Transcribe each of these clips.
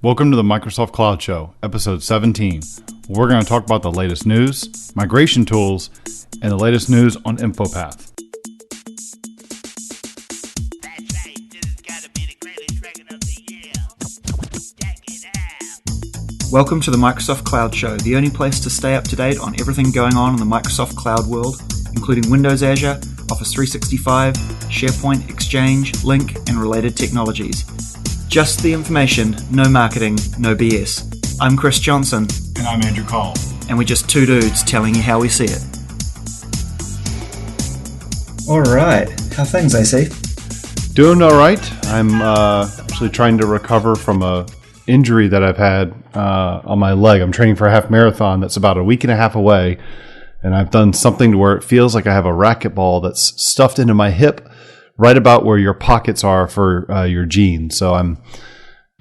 Welcome to the Microsoft Cloud Show, episode 17. We're going to talk about the latest news, migration tools, and the latest news on InfoPath. Welcome to the Microsoft Cloud Show, the only place to stay up to date on everything going on in the Microsoft Cloud world, including Windows Azure, Office 365, SharePoint, Exchange, Lync, and related technologies. Just the information, no marketing, no BS. I'm Chris Johnson. And I'm Andrew Call. And we're just two dudes telling you how we see it. Alright, how things, AC? Doing all right. I'm actually trying to recover from a injury that I've had on my leg. I'm training for a half marathon that's about a week and a half away, and I've done something to where it feels like I have a racquetball that's stuffed into my hip right about where your pockets are for your jeans. So I'm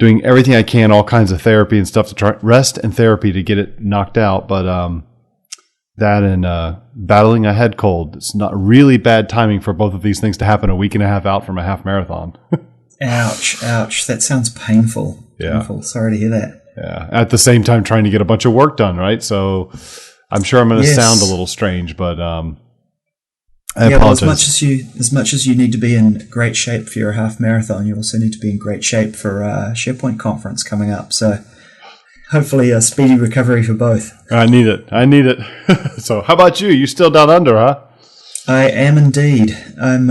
doing everything I can, all kinds of therapy and stuff to try rest and therapy to get it knocked out. But that and battling a head cold, it's not really bad timing for both of these things to happen a week and a half out from a half marathon. Ouch. That sounds painful. Yeah. Painful. Sorry to hear that. Yeah. At the same time, trying to get a bunch of work done, right? So I'm sure I'm going to sound a little strange, but I apologize. Well, as much as you need to be in great shape for your half marathon, you also need to be in great shape for SharePoint conference coming up. So hopefully a speedy recovery for both. I need it. So how about you? You still down under, huh? I am indeed. I'm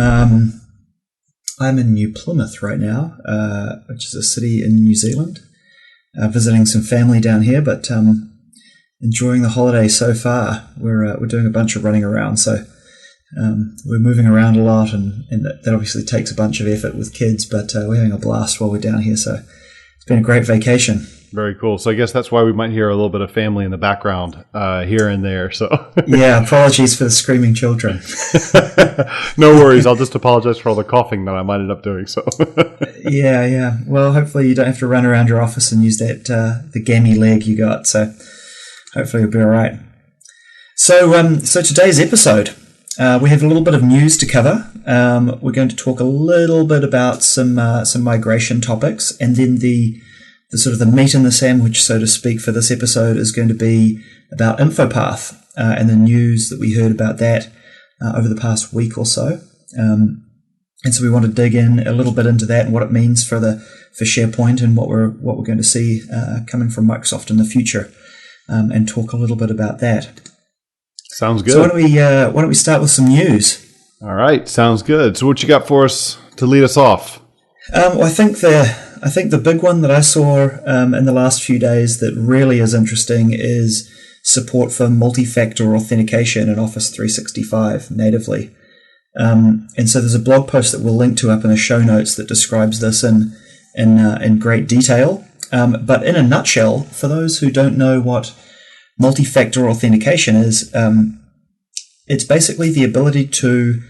in New Plymouth right now, which is a city in New Zealand. Visiting some family down here, but enjoying the holiday so far. We're doing a bunch of running around, so we're moving around a lot, and that obviously takes a bunch of effort with kids, but we're having a blast while we're down here, so it's been a great vacation. Very cool. So I guess that's why we might hear a little bit of family in the background here and there. So yeah, apologies for the screaming children. No worries. I'll just apologize for all the coughing that I might end up doing. So yeah. Well, hopefully you don't have to run around your office and use that the gammy leg you got. So hopefully you'll be all right. So today's episode, we have a little bit of news to cover. We're going to talk a little bit about some migration topics, and then the sort of the meat in the sandwich, so to speak, for this episode is going to be about InfoPath and the news that we heard about that over the past week or so. And so we want to dig in a little bit into that and what it means for SharePoint and what we're going to see coming from Microsoft in the future, and talk a little bit about that. Sounds good. So why don't we start with some news? All right, sounds good. So what you got for us to lead us off? Well, I think the big one that I saw in the last few days that really is interesting is support for multi-factor authentication in Office 365 natively. And so there's a blog post that we'll link to up in the show notes that describes this in great detail. But in a nutshell, for those who don't know what multi-factor authentication is, it's basically the ability to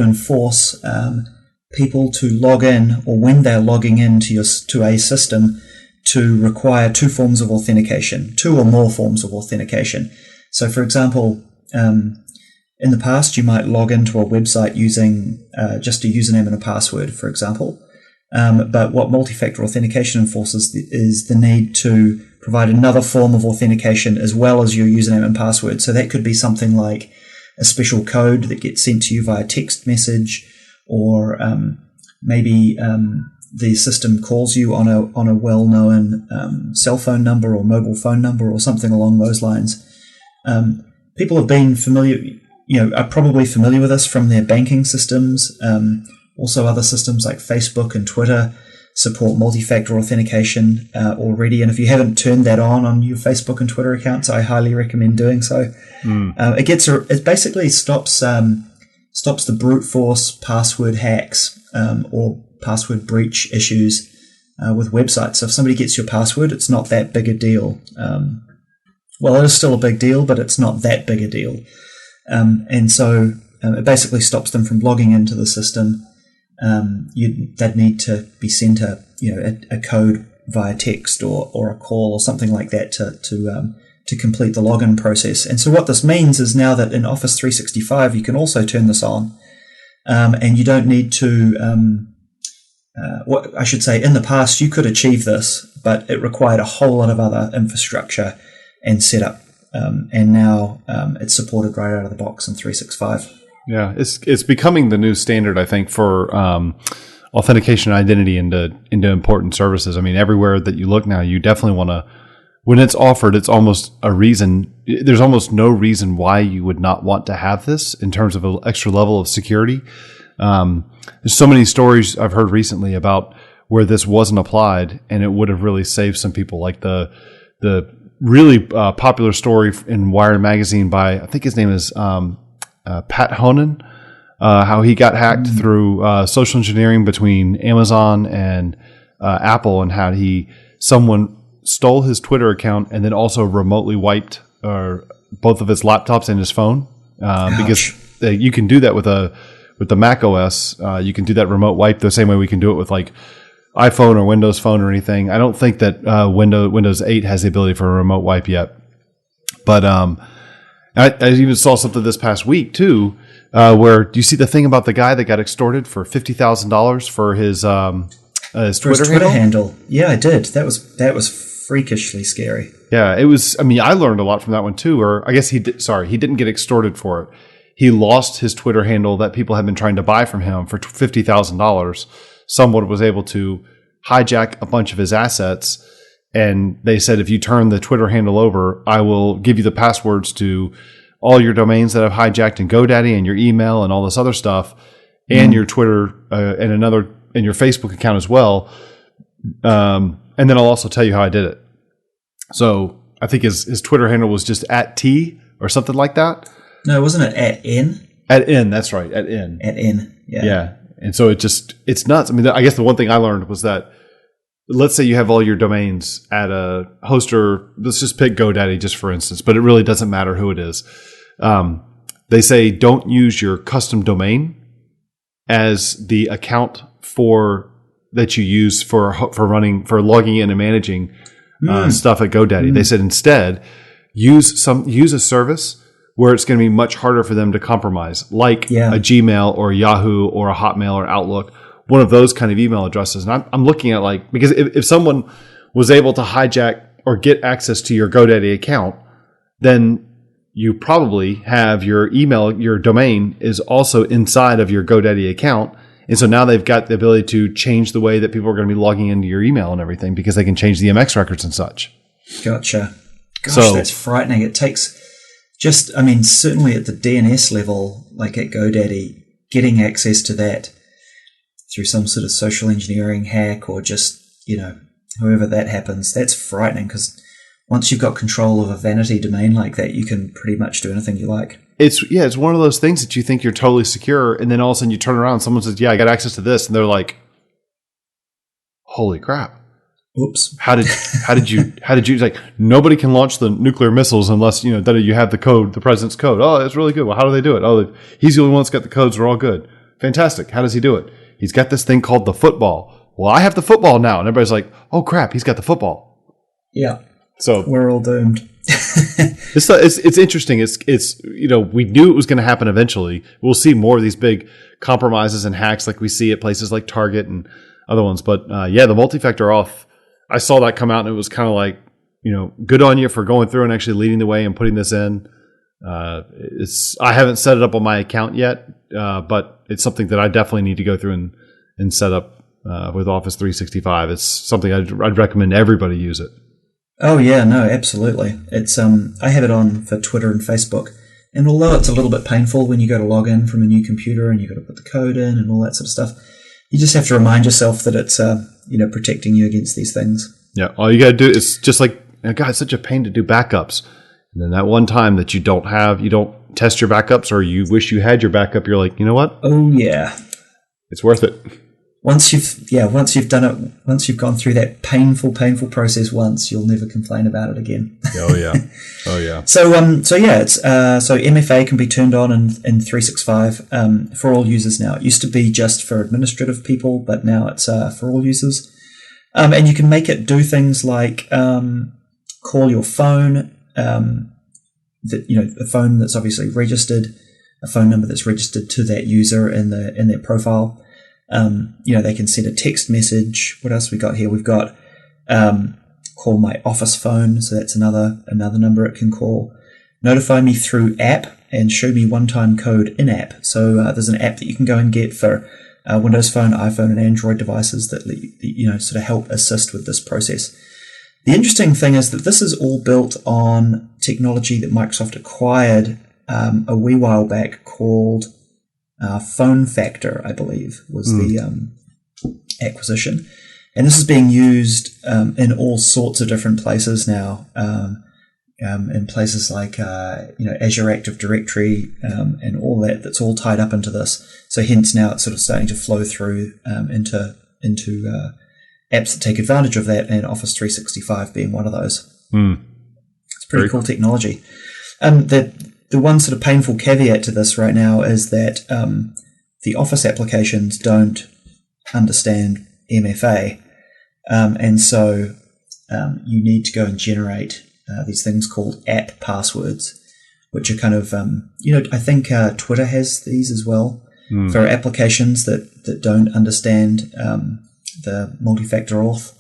enforce people to log in, or when they're logging in to a system, to require two or more forms of authentication. So, for example, in the past, you might log into a website using just a username and a password, for example. But what multi-factor authentication enforces is the need to provide another form of authentication as well as your username and password. So that could be something like a special code that gets sent to you via text message, or maybe the system calls you on a well-known cell phone number or mobile phone number or something along those lines. People have been are probably familiar with this from their banking systems. Also, other systems like Facebook and Twitter support multi-factor authentication already. And if you haven't turned that on your Facebook and Twitter accounts, I highly recommend doing so. It basically stops the brute force password hacks or password breach issues with websites. So if somebody gets your password, it's not that big a deal. Well, it is still a big deal, but it's not that big a deal. And so it basically stops them from logging into the system. They'd need to be sent a code via text or a call or something like that to complete the login process. And so what this means is now that in Office 365 you can also turn this on, and you don't need to. In the past you could achieve this but it required a whole lot of other infrastructure and setup. And now it's supported right out of the box in 365. Yeah, it's becoming the new standard, I think, for authentication and identity into important services. I mean, everywhere that you look now, you definitely want to. When it's offered, it's almost a reason. There's almost no reason why you would not want to have this in terms of an extra level of security. There's so many stories I've heard recently about where this wasn't applied, and it would have really saved some people. Like the really popular story in Wired magazine by, I think his name is Pat Honan, how he got hacked through social engineering between Amazon and Apple, and how someone stole his Twitter account and then also remotely wiped both of his laptops and his phone, because you can do that with the Mac OS. You can do that remote wipe the same way we can do it with like iPhone or Windows Phone or anything. I don't think that Windows 8 has the ability for a remote wipe yet, but I even saw something this past week too, where do you see the thing about the guy that got extorted for $50,000 for his Twitter handle? Yeah, I did. That was freakishly scary. Yeah, it was. I mean, I learned a lot from that one too. Or I guess he didn't get extorted for it. He lost his Twitter handle that people had been trying to buy from him for $50,000. Someone was able to hijack a bunch of his assets, and they said, if you turn the Twitter handle over, I will give you the passwords to all your domains that I've hijacked in GoDaddy and your email and all this other stuff, and your Twitter and your Facebook account as well. And then I'll also tell you how I did it. So I think his Twitter handle was just @T or something like that. No, wasn't it @N? @N, that's right, @N. @N, yeah. Yeah. And so it's nuts. I mean, I guess the one thing I learned was that, let's say you have all your domains at a hoster. Let's just pick GoDaddy just for instance, but it really doesn't matter who it is. They say don't use your custom domain as the account that you use for logging in and managing stuff at GoDaddy. They said instead use a service where it's going to be much harder for them to compromise, like a Gmail or a Yahoo or a Hotmail or Outlook, one of those kind of email addresses. And I'm looking at because if someone was able to hijack or get access to your GoDaddy account, then you probably have your domain is also inside of your GoDaddy account. And so now they've got the ability to change the way that people are going to be logging into your email and everything, because they can change the MX records and such. Gotcha. Gosh, that's frightening. It takes certainly at the DNS level, like at GoDaddy, getting access to that through some sort of social engineering hack or just, however that happens, that's frightening, because once you've got control of a vanity domain like that, you can pretty much do anything you like. It's one of those things that you think you're totally secure, and then all of a sudden you turn around and someone says, yeah, I got access to this, and they're like, holy crap. Oops. How did you it's like, nobody can launch the nuclear missiles unless that you have the code, the president's code. Oh, that's really good. Well, how do they do it? Oh, he's the only one that's got the codes. We're all good. Fantastic. How does he do it? He's got this thing called the football. Well, I have the football now, and everybody's like, oh crap, he's got the football. Yeah. So we're all doomed. It's interesting. It's we knew it was going to happen eventually. We'll see more of these big compromises and hacks like we see at places like Target and other ones. But the multi-factor auth, I saw that come out, and it was kind of like, good on you for going through and actually leading the way and putting this in. I haven't set it up on my account yet, but it's something that I definitely need to go through and set up with Office 365. It's something I'd recommend everybody use it. Oh yeah, no, absolutely. It's I have it on for Twitter and Facebook, and although it's a little bit painful when you go to log in from a new computer and you've got to put the code in and all that sort of stuff, you just have to remind yourself that it's protecting you against these things. Yeah, all you got to do is just like, God, it's such a pain to do backups, and then that one time that you don't test your backups, or you wish you had your backup, you're like, you know what? Oh yeah, it's worth it. Once you've done it, once you've gone through that painful process once, you'll never complain about it again. Oh yeah. So MFA can be turned on in 365 for all users now. It used to be just for administrative people, but now it's for all users. And you can make it do things like call your phone, a phone that's obviously registered, a phone number that's registered to that user in their profile. They can send a text message. What else we got here? We've got call my office phone, so that's another number it can call. Notify me through app and show me one-time code in-app. So there's an app that you can go and get for Windows Phone, iPhone, and Android devices that sort of help assist with this process. The interesting thing is that this is all built on technology that Microsoft acquired a wee while back called Phone Factor, I believe, was the acquisition. And this is being used in all sorts of different places now, in places like Azure Active Directory and all that's all tied up into this. So hence now it's sort of starting to flow through into apps that take advantage of that, and Office 365 being one of those. It's pretty cool technology. The one sort of painful caveat to this right now is that the Office applications don't understand MFA, and so you need to go and generate these things called app passwords, which are kind of, I think Twitter has these as well for applications that don't understand the multi-factor auth.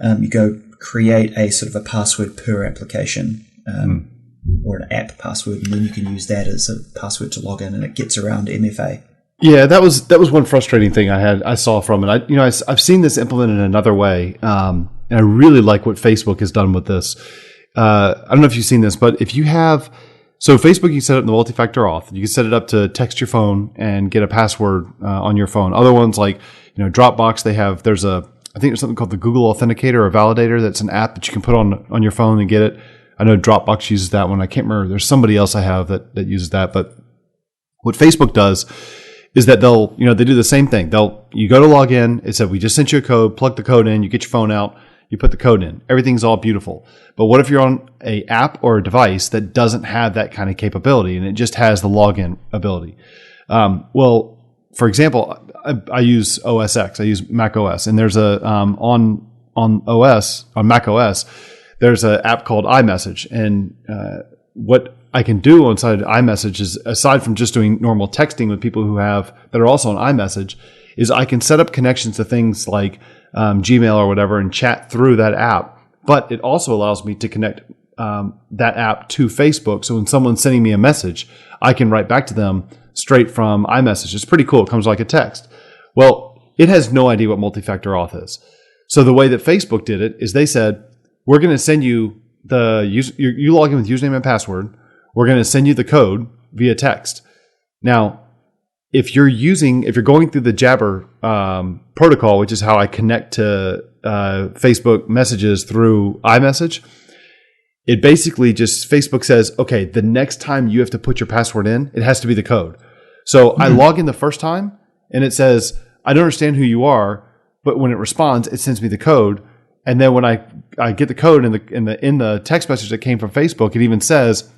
You go create a sort of a password per application, or an app password, and then you can use that as a password to log in, and it gets around MFA. Yeah, that was one frustrating thing I saw from it. I've seen this implemented in another way, and I really like what Facebook has done with this. I don't know if you've seen this, but if you have, so Facebook, you set up the multi-factor auth. You can set it up to text your phone and get a password on your phone. Other ones like, Dropbox, I think there's something called the Google Authenticator or Validator. That's an app that you can put on your phone and get it. I know Dropbox uses that one. I can't remember. There's somebody else I have that uses that. But what Facebook does is that they do the same thing. You go to log in. It said, we just sent you a code, plug the code in, you get your phone out, you put the code in. Everything's all beautiful. But what if you're on a app or a device that doesn't have that kind of capability and it just has the login ability? Well, for example, I use OS X. I use Mac OS, and there's on Mac OS, there's an app called iMessage, and what I can do inside iMessage is, aside from just doing normal texting with people that are also on iMessage, is I can set up connections to things like Gmail or whatever and chat through that app. But it also allows me to connect that app to Facebook. So when someone's sending me a message, I can write back to them straight from iMessage. It's pretty cool. It comes like a text. Well, it has no idea what multi-factor auth is. So the way that Facebook did it is they said, we're going to send you you log in with username and password. We're going to send you the code via text. Now, if you're going through the Jabber protocol, which is how I connect to Facebook messages through iMessage, it basically just, Facebook says, okay, the next time you have to put your password in, it has to be the code. So I log in the first time and it says, I don't understand who you are, but when it responds, it sends me the code. And then when I get the code in the text message that came from Facebook, it even says,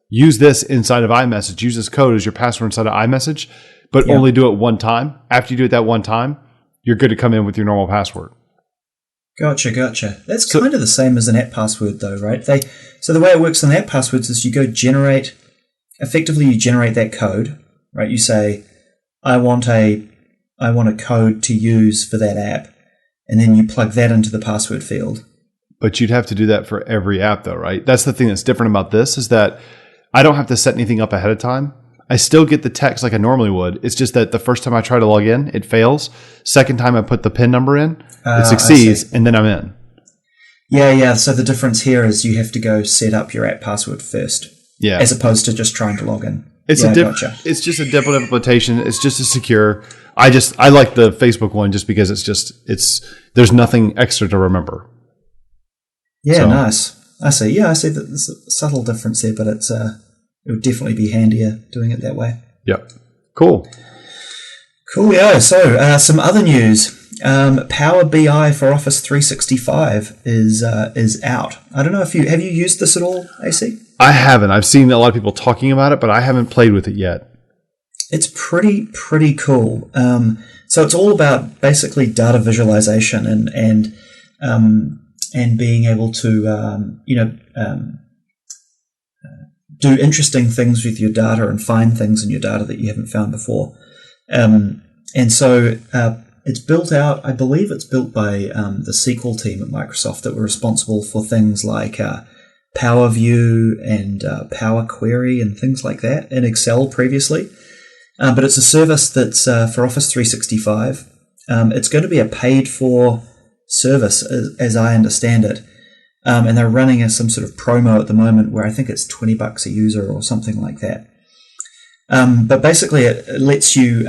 use this inside of iMessage. Use this code as your password inside of iMessage, but only do it one time. After you do it that one time, you're good to come in with your normal password. Gotcha. That's kind of the same as an app password, though, right? So the way it works on app passwords is you generate that code, right? You say, I want a code to use for that app, and then you plug that into the password field. But you'd have to do that for every app, though, right? That's the thing that's different about this, is that I don't have to set anything up ahead of time. I still get the text like I normally would. It's just that the first time I try to log in, it fails. Second time I put the PIN number in, it succeeds, and then I'm in. Yeah. So the difference here is you have to go set up your app password first, as opposed to just trying to log in. It's just a different implementation. It's just as secure. I like the Facebook one just because there's nothing extra to remember. Yeah, so. Nice. I see. Yeah, I see that there's a subtle difference there, but it would definitely be handier doing it that way. Yep. Cool. Coolio. So some other news. Power BI for Office 365 is out. I don't know if have you used this at all, AC? I haven't. I've seen a lot of people talking about it, but I haven't played with it yet. It's pretty cool. So it's all about basically data visualization and being able to do interesting things with your data and find things in your data that you haven't found before. And so it's built out. I believe it's built by the SQL team at Microsoft that were responsible for things like Power View and Power Query and things like that in Excel previously. But it's a service that's for Office 365. It's going to be a paid-for service, as I understand it. And they're running some sort of promo at the moment where I think it's $20 a user or something like that. But basically, it lets you,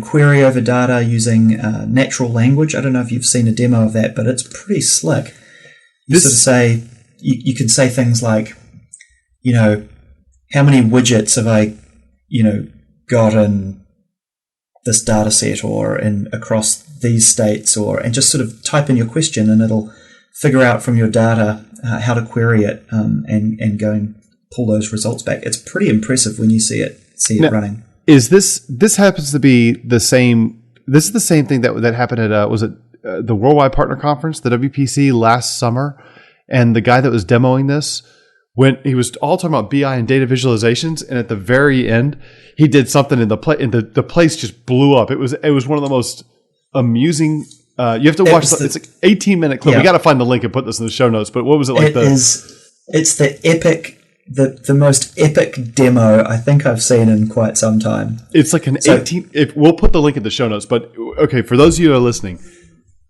query over data using natural language. I don't know if you've seen a demo of that, but it's pretty slick. You sort of say, you can say things like, how many widgets have I, got in this data set or in across these states, and just sort of type in your question and it'll figure out from your data how to query it and go and pull those results back. It's pretty impressive when you see it now, running. Is this happens to be the same? This is the same thing that happened at was it the Worldwide Partner Conference, the WPC last summer, and the guy that was demoing this, when he was all talking about BI and data visualizations, and at the very end he did something in the place just blew up. It was one of the most amusing. You have to watch. It's like 18-minute clip. Yeah. We got to find the link and put this in the show notes. But what was it like? It's the epic. The most epic demo I think I've seen in quite some time. It's like an 18. We'll put the link in the show notes. But okay, for those of you who are listening,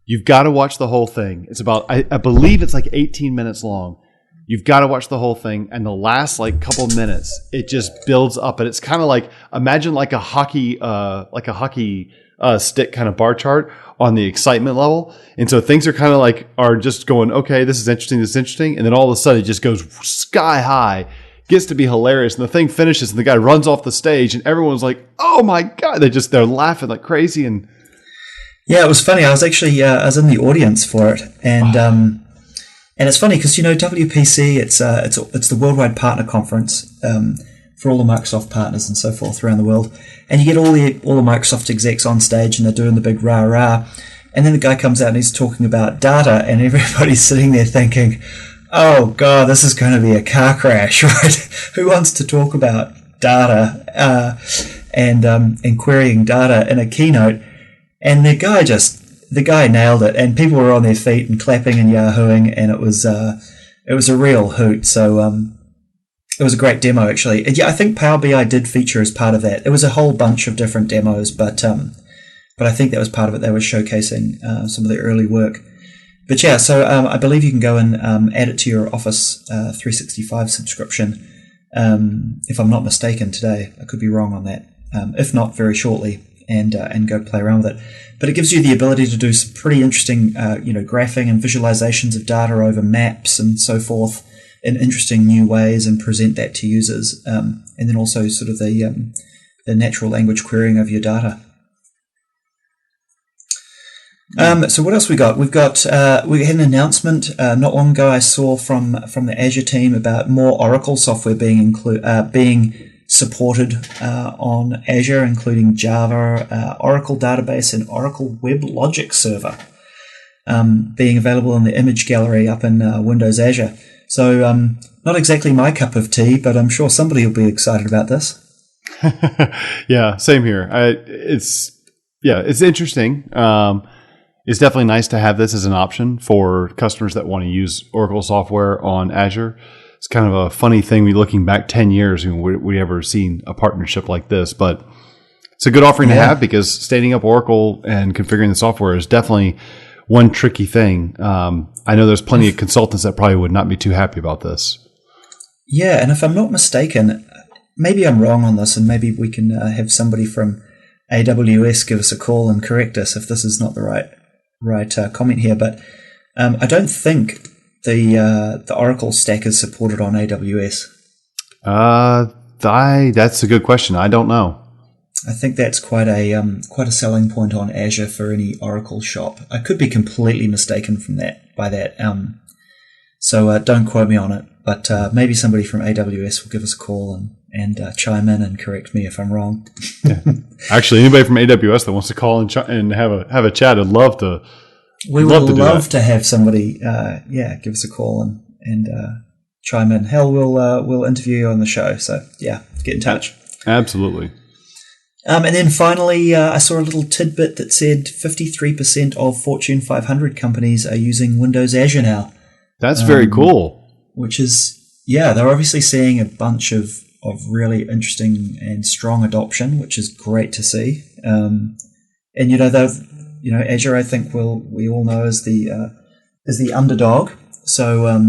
you've got to watch the whole thing. It's about I believe it's like 18 minutes long. You've got to watch the whole thing, and the last couple minutes, it just builds up, and it's kind of like imagine like a hockey stick kind of bar chart on the excitement level. And so things are just going, okay, this is interesting. And then all of a sudden it just goes sky high, gets to be hilarious. And the thing finishes and the guy runs off the stage and everyone's like, oh my God, they're laughing like crazy. And yeah, it was funny. I was actually, I was in the audience for it. And it's funny because, WPC, it's the Worldwide Partner Conference, for all the Microsoft partners and so forth around the world. And you get all the Microsoft execs on stage and they're doing the big rah-rah. And then the guy comes out and he's talking about data and everybody's sitting there thinking, oh, God, this is going to be a car crash, right? Who wants to talk about data and querying data in a keynote? And the guy nailed it, and people were on their feet and clapping and yahooing, and it was a real hoot. So it was a great demo, actually. Yeah, I think Power BI did feature as part of that. It was a whole bunch of different demos, but I think that was part of it. They were showcasing some of the early work. But yeah, so I believe you can go and add it to your Office 365 subscription, if I'm not mistaken today. I could be wrong on that. If not, very shortly, and go play around with it. But it gives you the ability to do some pretty interesting, graphing and visualizations of data over maps and so forth in interesting new ways, and present that to users. And then also sort of the natural language querying of your data. So what else we got? We had an announcement not long ago I saw from the Azure team about more Oracle software being supported on Azure, including Java, Oracle Database and Oracle WebLogic server being available in the image gallery up in Windows Azure. So not exactly my cup of tea, but I'm sure somebody will be excited about this. Yeah, same here. It's interesting. It's definitely nice to have this as an option for customers that want to use Oracle software on Azure. It's kind of a funny thing. Looking back 10 years, we ever seen a partnership like this, but it's a good offering to have, because standing up Oracle and configuring the software is definitely one tricky thing. I know there's plenty of consultants that probably would not be too happy about this. Yeah, and if I'm not mistaken, maybe I'm wrong on this, and maybe we can have somebody from AWS give us a call and correct us if this is not the right comment here. But I don't think the Oracle stack is supported on AWS. That's a good question. I don't know. I think that's quite a selling point on Azure for any Oracle shop. I could be completely mistaken by that. So don't quote me on it. But maybe somebody from AWS will give us a call and chime in and correct me if I'm wrong. Yeah. Actually, anybody from AWS that wants to call and have a chat, I'd love to. We would love to have somebody, give us a call and chime in. Hell, we'll interview you on the show. So yeah, get in touch. Absolutely. And then finally, I saw a little tidbit that said 53% of Fortune 500 companies are using Windows Azure now. That's very cool. Which is, they're obviously seeing a bunch of really interesting and strong adoption, which is great to see. And Azure, I think we all know is the underdog. So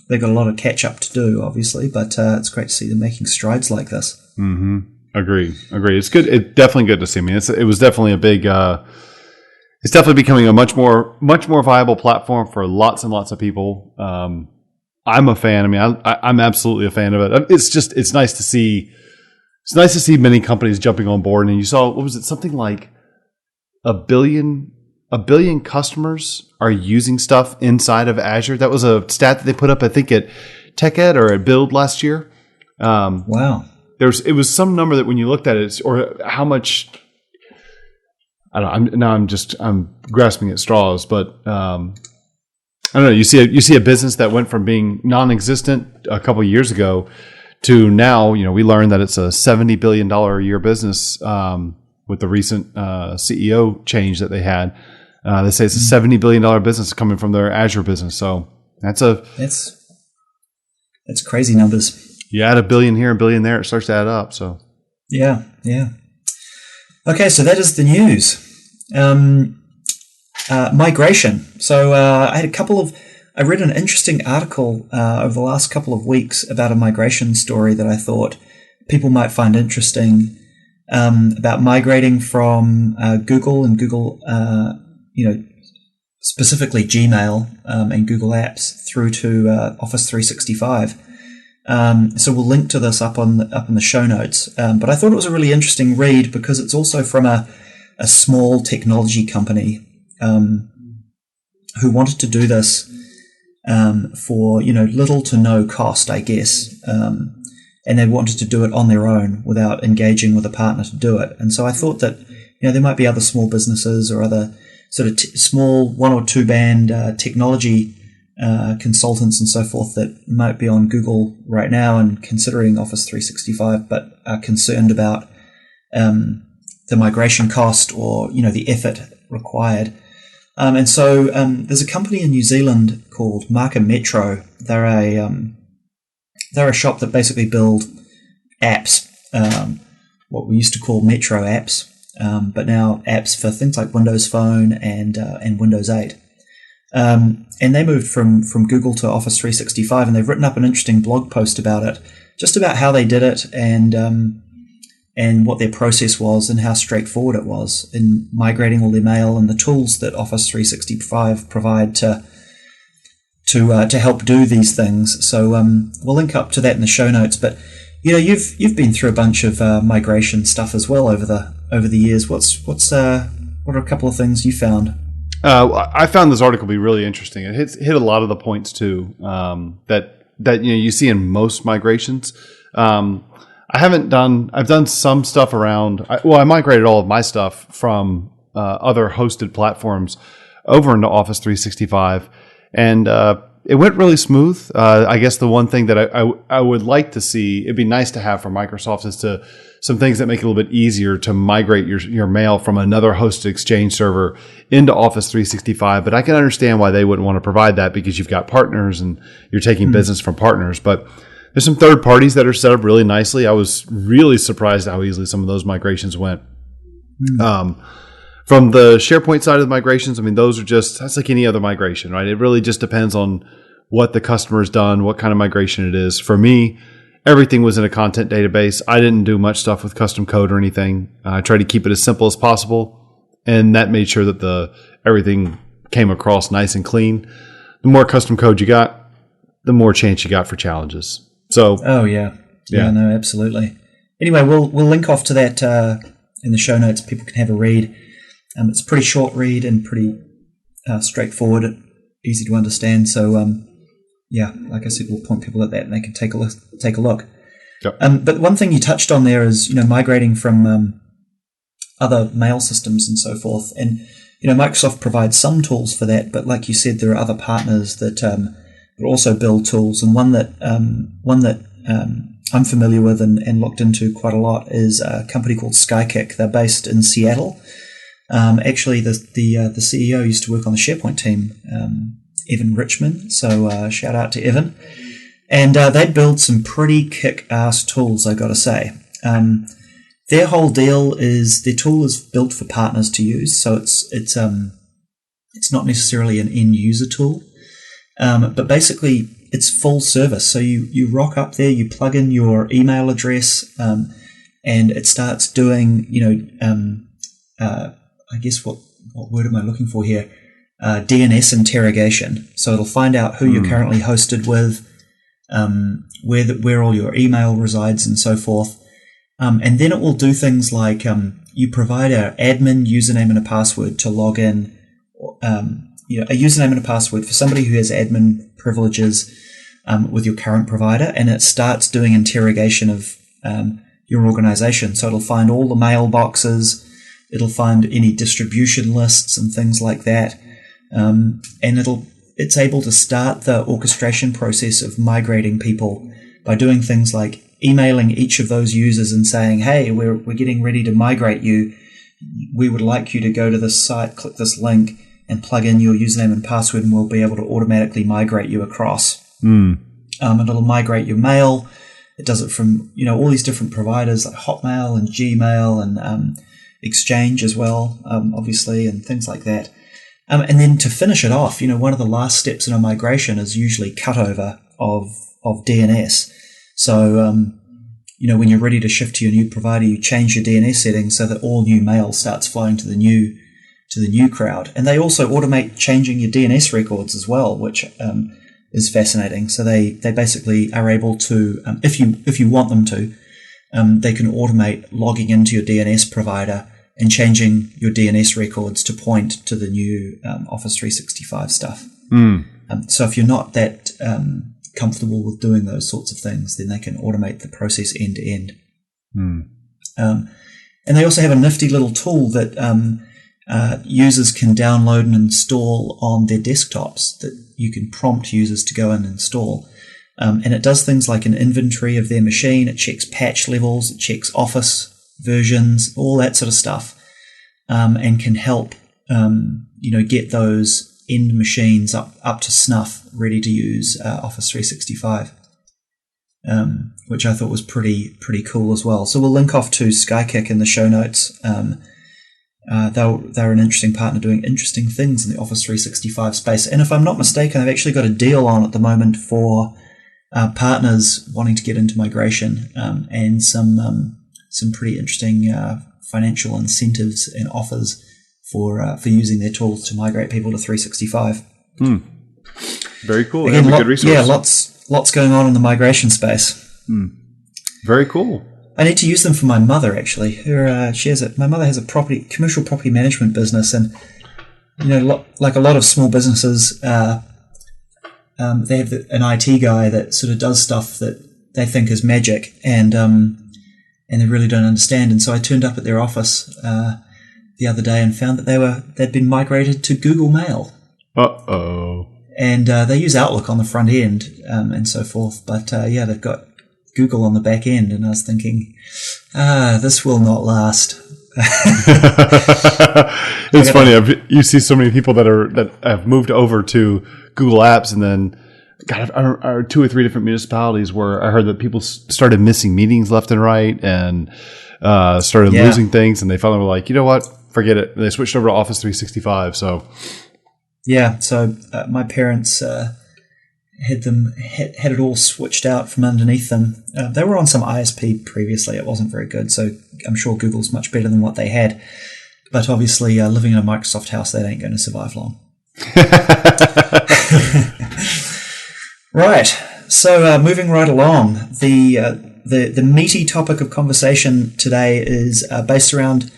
they've got a lot of catch up to do, obviously, but it's great to see them making strides like this. Mm-hmm. Agree. It's good. It's definitely good to see. I mean, it was definitely a big. It's definitely becoming a much more viable platform for lots and lots of people. I'm a fan. I mean, I'm absolutely a fan of it. It's nice to see. It's nice to see many companies jumping on board. And you saw, what was it? Something like a billion customers are using stuff inside of Azure. That was a stat that they put up, I think, at TechEd or at Build last year. Wow. It was some number that when you looked at it, or how much, I don't know. I'm grasping at straws, but I don't know. You see a business that went from being non-existent a couple of years ago to now. We learned that it's a $70 billion a year business with the recent CEO change that they had. They say it's a $70 billion business coming from their Azure business. So that's crazy numbers. You add a billion here, a billion there, it starts to add up. So yeah. Okay, so that is the news. Migration. So I read an interesting article over the last couple of weeks about a migration story that I thought people might find interesting, about migrating from Google and Google, specifically Gmail and Google Apps through to Office 365. So we'll link to this up in the show notes. But I thought it was a really interesting read because it's also from a small technology company who wanted to do this for little to no cost, I guess, and they wanted to do it on their own without engaging with a partner to do it. And so I thought that there might be other small businesses or other sort of small 1 or 2 band technology consultants and so forth that might be on Google right now and considering Office 365, but are concerned about the migration cost or the effort required. And so there's a company in New Zealand called Marker Metro. They're a shop that basically build apps, what we used to call Metro apps, but now apps for things like Windows Phone and Windows 8. And they moved from Google to Office 365, and they've written up an interesting blog post about it, just about how they did it and what their process was and how straightforward it was in migrating all their mail and the tools that Office 365 provide to help do these things. So we'll link up to that in the show notes. But you've been through a bunch of migration stuff as well over the years. What are a couple of things you found? I found this article to be really interesting. It hit a lot of the points too that you see in most migrations. I've done some stuff around. I migrated all of my stuff from other hosted platforms over into Office 365, and it went really smooth. I guess the one thing that I would like to see, it'd be nice to have for Microsoft, is some things that make it a little bit easier to migrate your mail from another hosted Exchange server into Office 365. But I can understand why they wouldn't want to provide that, because you've got partners and you're taking business from partners. But there's some third parties that are set up really nicely. I was really surprised how easily some of those migrations went. From the SharePoint side of the migrations, I mean, that's like any other migration, right? It really just depends on what the customer's done, what kind of migration it is. For me, everything was in a content database. I didn't do much stuff with custom code or anything. I tried to keep it as simple as possible, and that made sure that everything came across nice and clean. The more custom code you got, the more chance you got for challenges. So, yeah, no, absolutely. Anyway, we'll link off to that in the show notes. People can have a read. It's a pretty short read and pretty straightforward, easy to understand. So, like I said, we'll point people at that and they can take a look. Yep. But one thing you touched on there is, migrating from other mail systems and so forth. And, Microsoft provides some tools for that, but like you said, there are other partners that also build tools. And one that I'm familiar with and looked into quite a lot is a company called SkyKick. They're based in Seattle. Actually, the CEO used to work on the SharePoint team, Evan Richmond. So shout out to Evan. And they build some pretty kick-ass tools, I got to say. Their whole deal is their tool is built for partners to use, so it's not necessarily an end user tool, but basically it's full service. So you rock up there, you plug in your email address, and it starts doing I guess what word am I looking for here? DNS interrogation. So it'll find out who you're currently hosted with, where all your email resides, and so forth. And then it will do things like you provide an admin username and a password to log in, a username and a password for somebody who has admin privileges with your current provider, and it starts doing interrogation of your organization. So it'll find all the mailboxes, it'll find any distribution lists and things like that, and it's able to start the orchestration process of migrating people by doing things like emailing each of those users and saying, hey, we're getting ready to migrate you. We would like you to go to this site, click this link, and plug in your username and password, and we'll be able to automatically migrate you across. And it'll migrate your mail. It does it from all these different providers like Hotmail and Gmail and Exchange as well, obviously, and things like that. And then to finish it off, one of the last steps in a migration is usually cutover of DNS. So, when you're ready to shift to your new provider, you change your DNS settings so that all new mail starts flowing to the new crowd. And they also automate changing your DNS records as well, which is fascinating. So they basically are able to, if you want them to, they can automate logging into your DNS provider and changing your DNS records to point to the new Office 365 stuff. So if you're not that comfortable with doing those sorts of things, then they can automate the process end to end. And they also have a nifty little tool that users can download and install on their desktops that you can prompt users to go and install. And it does things like an inventory of their machine. It checks patch levels, it checks Office versions, all that sort of stuff, and can help get those end machines up to snuff, ready to use Office 365, which I thought was pretty cool as well. So we'll link off to SkyKick in the show notes. They're an interesting partner doing interesting things in the Office 365 space. And if I'm not mistaken, I've actually got a deal on at the moment for partners wanting to get into migration, and some pretty interesting financial incentives and offers for using their tools to migrate people to 365. Very cool. Again, a good resource. Yeah, lots going on in the migration space. Very cool. I need to use them for my mother, actually. My mother has a commercial property management business, and like a lot of small businesses, they have an IT guy that sort of does stuff that they think is magic, and they really don't understand. And so I turned up at their office the other day and found that they'd been migrated to Google Mail. Uh-oh. And they use Outlook on the front end and so forth, but they've got Google on the back end. And I was thinking, this will not last. It's funny. You see so many people that have moved over to Google Apps, and then are 2 or 3 different municipalities where I heard that people started missing meetings left and right, and started losing things, and they finally were like, you know what, forget it. And they switched over to Office 365. So my parents had it all switched out from underneath them. They were on some ISP previously. It wasn't very good, so I'm sure Google's much better than what they had. But obviously, living in a Microsoft house, that ain't going to survive long. Right. So moving right along, the meaty topic of conversation today is based around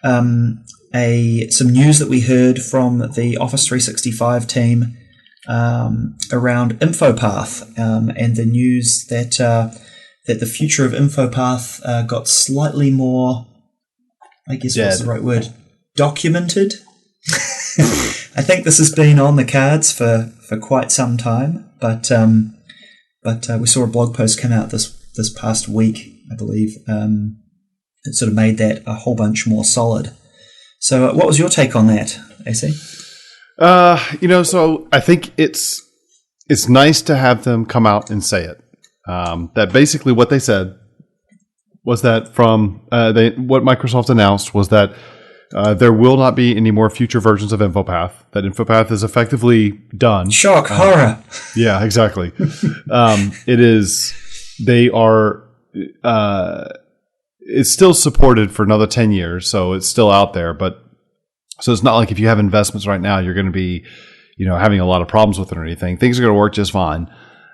some news that we heard from the Office 365 team around InfoPath, and the news that the future of InfoPath got slightly more, I guess what's the right word, documented. I think this has been on the cards for quite some time, but we saw a blog post come out this this past week, I believe, it sort of made that a whole bunch more solid. So what was your take on that, AC? So I think it's nice to have them come out and say it. That basically what they said was that from what Microsoft announced was that there will not be any more future versions of InfoPath. That InfoPath is effectively done. Shock, horror. Yeah, exactly. It is. They are. It's still supported for another 10 years, so it's still out there. But so it's not like if you have investments right now, you're going to be, having a lot of problems with it or anything. Things are going to work just fine.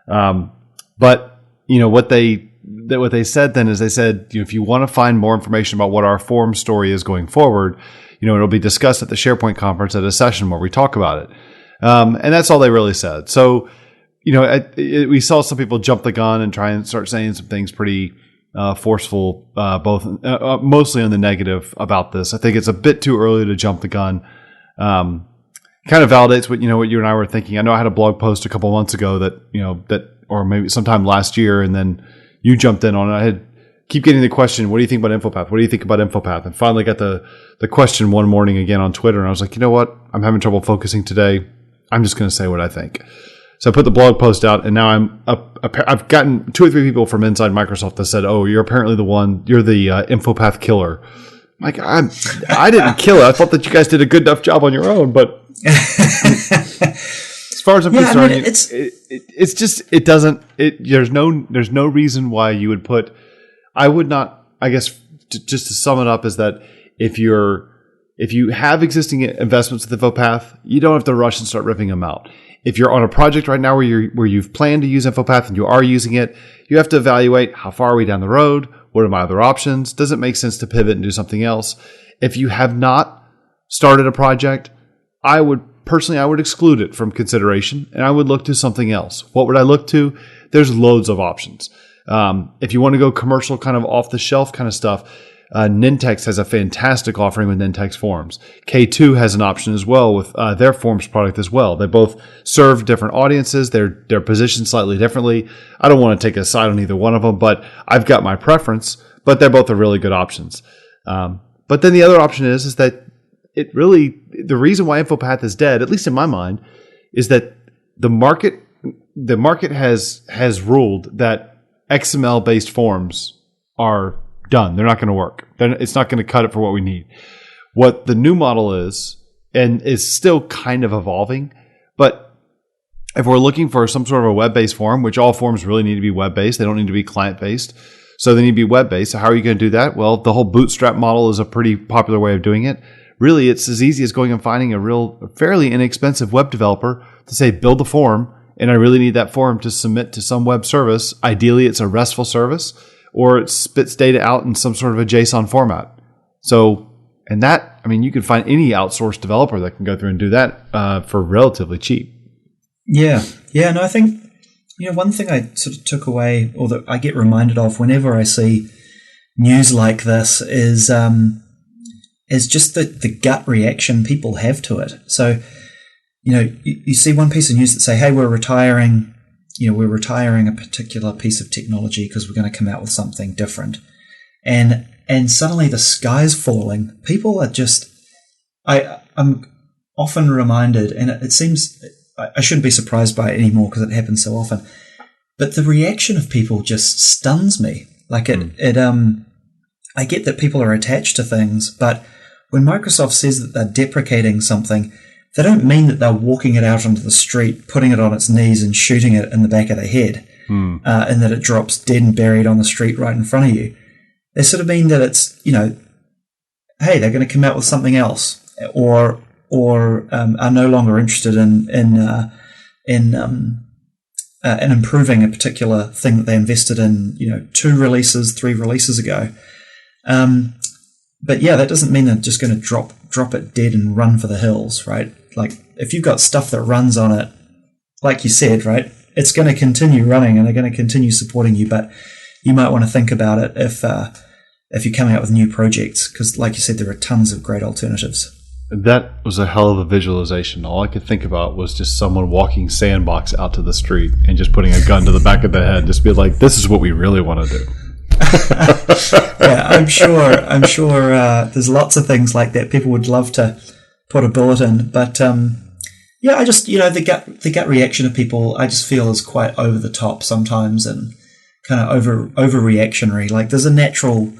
But what they said then is they said, if you want to find more information about what our forum story is going forward, it'll be discussed at the SharePoint conference at a session where we talk about it. And that's all they really said. So, we saw some people jump the gun and try and start saying some things pretty forceful, both mostly on the negative about this. I think it's a bit too early to jump the gun. Kind of validates what you and I were thinking. I know I had a blog post a couple months ago that or maybe sometime last year, and then you jumped in on it. I keep getting the question, what do you think about InfoPath? What do you think about InfoPath? And finally got the question one morning again on Twitter, and I was like, you know what? I'm having trouble focusing today. I'm just going to say what I think. So I put the blog post out, and now I've gotten 2 or 3 people from inside Microsoft that said, "Oh, you're apparently you're the InfoPath killer." I'm like, I didn't kill it. I thought that you guys did a good enough job on your own, but as far as I'm concerned, it's just it doesn't. There's no reason why you would put. I would not. I guess just to sum it up is that if you have existing investments with InfoPath, you don't have to rush and start ripping them out. If you're on a project right now where you've planned to use InfoPath and you are using it, you have to evaluate how far are we down the road? What are my other options? Does it make sense to pivot and do something else? If you have not started a project, I would exclude it from consideration and I would look to something else. What would I look to? There's loads of options. If you want to go commercial, kind of off the shelf kind of stuff, Nintex has a fantastic offering with Nintex Forms. K2 has an option as well with their Forms product as well. They both serve different audiences. They're positioned slightly differently. I don't want to take a side on either one of them, but I've got my preference. But they're both really good options. But then the other option is that the reason why InfoPath is dead, at least in my mind, is that the market has ruled that XML based forms are done. They're not going to work. It's not going to cut it for what we need. What the new model is, and is still kind of evolving, but if we're looking for some sort of a web-based form, which all forms really need to be web-based, they don't need to be client-based, so they need to be web-based. So how are you going to do that? Well, the whole bootstrap model is a pretty popular way of doing it. Really, it's as easy as going and finding a fairly inexpensive web developer to say, build the form, and I really need that form to submit to some web service. Ideally, it's a RESTful service, or it spits data out in some sort of a JSON format. So, and that, you can find any outsourced developer that can go through and do that for relatively cheap. Yeah. No, I think, one thing I sort of took away, or that I get reminded of whenever I see news like this is just the gut reaction people have to it. So, you see one piece of news that say, hey, we're retiring a particular piece of technology because we're going to come out with something different. And suddenly the sky's falling. People are just, I'm often reminded, and it seems, I shouldn't be surprised by it anymore because it happens so often, but the reaction of people just stuns me. Like I get that people are attached to things, but when Microsoft says that they're deprecating something, they don't mean that they're walking it out onto the street, putting it on its knees and shooting it in the back of the head, and that it drops dead and buried on the street right in front of you. They sort of mean that it's, hey, they're going to come out with something else, or are no longer interested in improving a particular thing that they invested in, 3 releases ago. But yeah, that doesn't mean they're just going to drop it dead and run for the hills, right? Like if you've got stuff that runs on it, like you said, right, it's going to continue running and they're going to continue supporting you. But you might want to think about it if you're coming out with new projects, because like you said, there are tons of great alternatives. That was a hell of a visualization. All I could think about was just someone walking Sandbox out to the street and just putting a gun to the back of the head, just be like, "This is what we really want to do." Yeah, I'm sure. There's lots of things like that. People would love to put a bullet in, but yeah, I just the gut reaction of people, I just feel is quite over the top sometimes and kind of overreactionary. Like there's a natural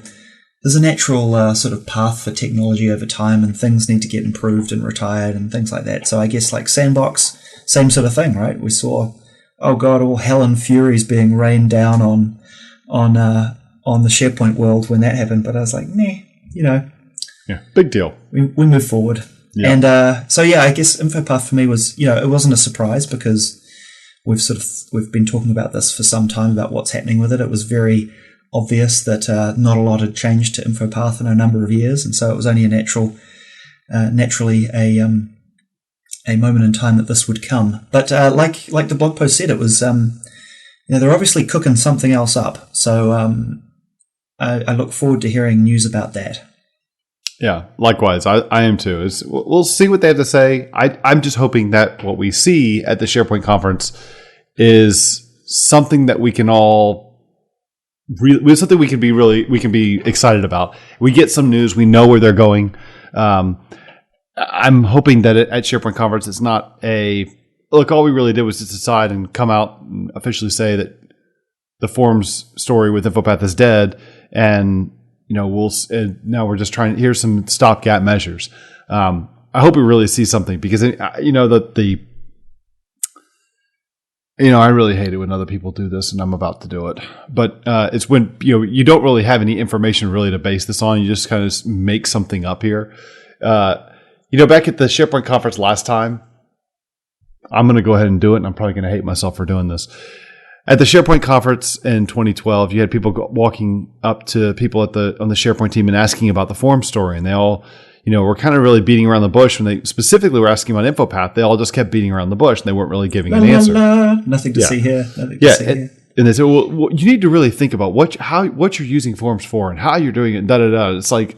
sort of path for technology over time, and things need to get improved and retired and things like that. So I guess like Sandbox, same sort of thing, right? We saw, oh god, all hell and furies being rained down on the SharePoint world when that happened. But I was like, nah, yeah, big deal. We move forward. Yeah. And so yeah, I guess InfoPath for me was, it wasn't a surprise because we've been talking about this for some time about what's happening with it. It was very obvious that not a lot had changed to InfoPath in a number of years, and so it was only naturally a moment in time that this would come. But like the blog post said, it was they're obviously cooking something else up. So I look forward to hearing news about that. Yeah, likewise. I am too. We'll see what they have to say. I'm just hoping that what we see at the SharePoint conference is something that we can all something we can be excited about. We get some news. We know where they're going. I'm hoping that at SharePoint conference, it's not look. All we really did was just decide and come out and officially say that the forms story with InfoPath is dead, and now we're just trying. Here's some stopgap measures. I hope we really see something because I really hate it when other people do this, and I'm about to do it. But it's when you don't really have any information really to base this on. You just kind of make something up here. Back at the SharePoint conference last time, I'm going to go ahead and do it, and I'm probably going to hate myself for doing this. At the SharePoint conference in 2012, you had people walking up to people on the SharePoint team and asking about the form story, and they all were kind of really beating around the bush when they specifically were asking about InfoPath. They all just kept beating around the bush and they weren't really giving an answer. Nothing to see here. Nothing to see here. And they said, well, you need to really think about what you're using forms for and how you're doing it. Da da da. It's like,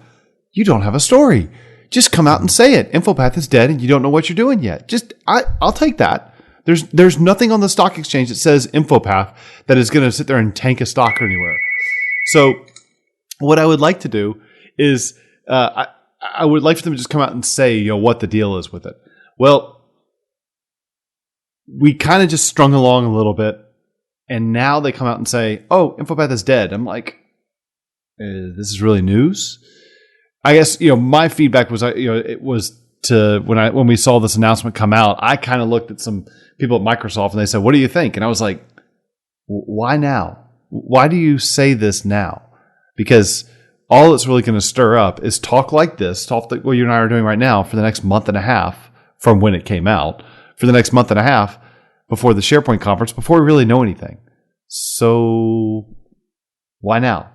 you don't have a story. Just come out and say it. InfoPath is dead and you don't know what you're doing yet. I'll take that. There's nothing on the stock exchange that says InfoPath that is going to sit there and tank a stock anywhere. So what I would like to do is I would like for them to just come out and say, what the deal is with it. Well, we kind of just strung along a little bit, and now they come out and say, oh, InfoPath is dead. I'm like, this is really news? I guess, my feedback was, it was to when we saw this announcement come out, I kind of looked at some people at Microsoft and they said, what do you think? And I was like, why now? Why do you say this now? Because all it's really going to stir up is talk like what you and I are doing right now for the next month and a half from when it came out, for the next month and a half before the SharePoint conference, before we really know anything. So why now?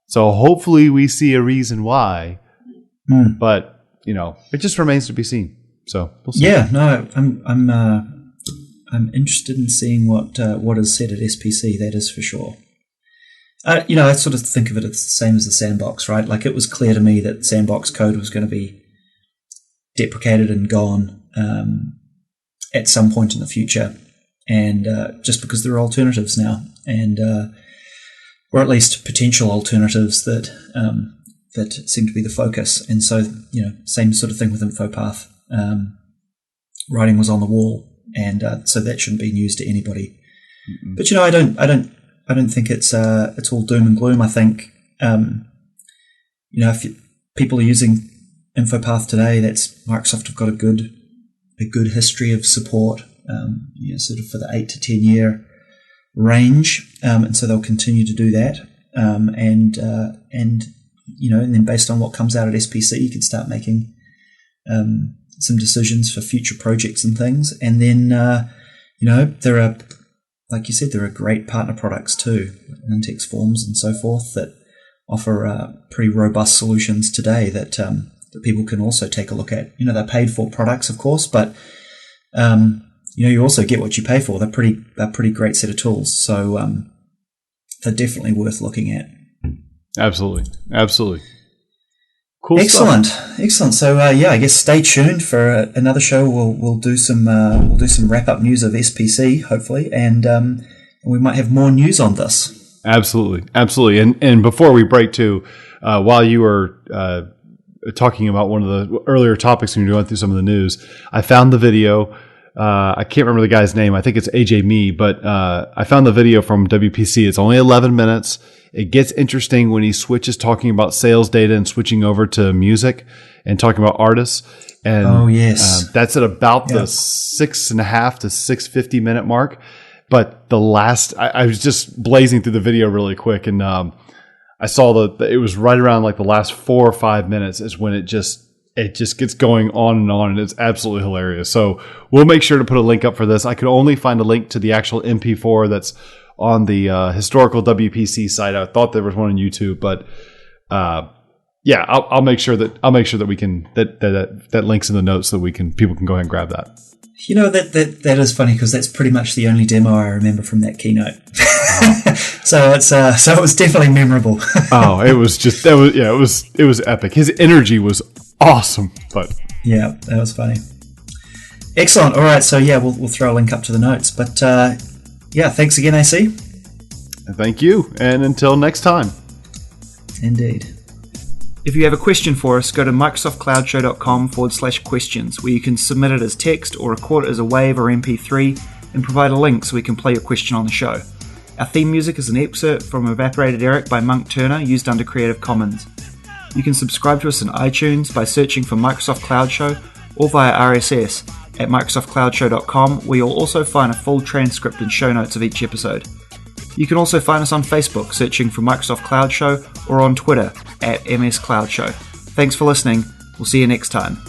So hopefully we see a reason why, but it just remains to be seen. So we'll see. Yeah, no, I'm interested in seeing what is said at SPC. That is for sure. I sort of think of it as the same as the Sandbox, right? Like it was clear to me that Sandbox code was going to be deprecated and gone at some point in the future, and just because there are alternatives now, and or at least potential alternatives that seem to be the focus. And so, same sort of thing with InfoPath. Writing was on the wall, and so that shouldn't be news to anybody. Mm-hmm. But I don't think it's all doom and gloom. I think if people are using InfoPath today, that's Microsoft have got a good history of support, sort of for the 8 to 10 year range, and so they'll continue to do that. And then based on what comes out at SPC, you can start making some decisions for future projects and things. And then there are, like you said, there are great partner products too, Nintex Forms and so forth, that offer pretty robust solutions today that people can also take a look at. They're paid for products, of course, but you also get what you pay for. They're pretty great set of tools, so they're definitely worth looking at. Absolutely. Cool Excellent, stuff. excellent. So I guess stay tuned for another show. We'll do some wrap up news of SPC hopefully, and we might have more news on this. Absolutely. And before we break too, while you were talking about one of the earlier topics when you were going through some of the news, I found the video. I can't remember the guy's name. I think it's AJ Me, but I found the video from WPC. It's only 11 minutes. It gets interesting when he switches talking about sales data and switching over to music and talking about artists. And that's at about the 6.5 to 6:50 minute mark. But the last, I was just blazing through the video really quick, and I saw it was right around like the last 4 or 5 minutes is when it just gets going on, and it's absolutely hilarious. So we'll make sure to put a link up for this. I could only find a link to the actual MP4 that's on the historical WPC site. I thought there was one on YouTube, but I'll make sure that we can that links in the notes so people can go ahead and grab that. You know, that is funny because that's pretty much the only demo I remember from that keynote. So it was definitely memorable. It was epic. His energy was awesome, but yeah, that was funny. Excellent. All right, so we'll throw a link up to the notes. But thanks again, AC. Thank you, and until next time. Indeed. If you have a question for us, go to microsoftcloudshow.com/questions, where you can submit it as text or record it as a WAV or MP3 and provide a link so we can play your question on the show. Our theme music is an excerpt from Evaporated Eric by Monk Turner, used under Creative Commons. You can subscribe to us in iTunes by searching for Microsoft Cloud Show or via RSS at microsoftcloudshow.com, where you'll also find a full transcript and show notes of each episode. You can also find us on Facebook, searching for Microsoft Cloud Show, or on Twitter at MS Cloud Show. Thanks for listening. We'll see you next time.